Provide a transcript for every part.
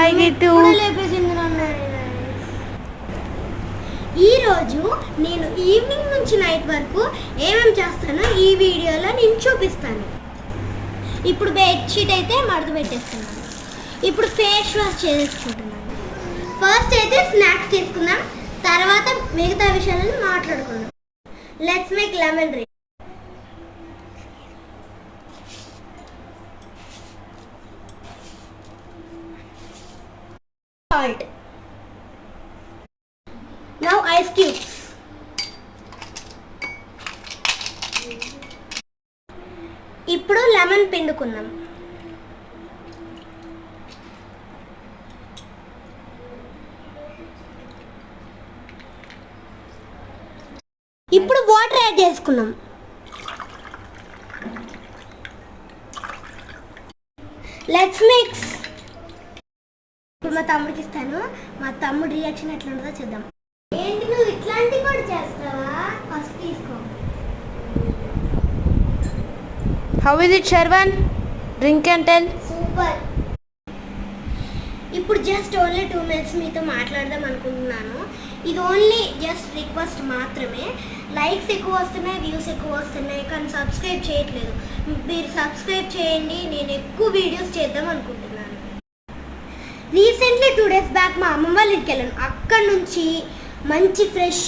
Hi Geethu. ఈరోజు నేను evening నుంచి నైట్ వరకు ఏమేమి చేస్తానో ఈ వీడియోలో నేను చూపిస్తాను. ఇప్పుడు బెడ్షీట్ అయితే మడత పెట్టేస్తున్నాను. ఇప్పుడు ఫేస్ వాష్ చేసుకుంటున్నాను. ఫస్ట్ అయితే స్నాక్స్ తీసుకుందాం, తర్వాత మిగతా విషయాలను మాట్లాడుకుందాం. Let's make lemon drink. Salt. Now ice cubes. ఇప్పుడు లెమన్ పిండుకుందాం. ఇప్పుడు వాటర్ యాడ్ చేసుకున్నాం. Let's mix. ఇప్పుడు మా తమ్ముడికి ఇస్తాను. మా తమ్ముడి రియాక్షన్ ఎట్లా ఉంటుందో చూద్దాం. ఏంటి నువ్వు ఇట్లాంటివి కూడా చేస్తావా? ఫస్ట్ తీసుకో. How is it Sharvan? Drink and tell. Super. ఇప్పుడు జస్ట్ ఓన్లీ 2 minutes మీతో మాట్లాడదాం అనుకుంటున్నాను. ఇది ఓన్లీ జస్ట్ రిక్వెస్ట్ మాత్రమే. లైక్స్ ఎక్కువ వస్తున్నాయి, వ్యూస్ ఎక్కువ వస్తున్నాయి, కానీ సబ్స్క్రైబ్ చేయట్లేదు. మీరు సబ్స్క్రైబ్ చేయండి, నేను ఎక్కువ వీడియోస్ చేద్దాం అనుకుంటున్నాను. రీసెంట్లీ 2 days బ్యాక్ మా అమ్మమ్మ వాళ్ళ ఇంటికి వెళ్ళాను. అక్కడ నుంచి మంచి ఫ్రెష్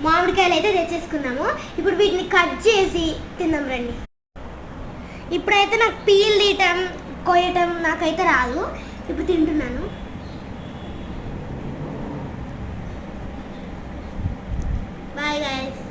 మామిడికాయలు అయితే తెచ్చేసుకున్నాము. ఇప్పుడు వీటిని కట్ చేసి తిందాం రండి. ఇప్పుడైతే నాకు పీల్ తీయటం కోయటం నాకైతే రాదు. ఇప్పుడు తింటున్నాను. Bye guys.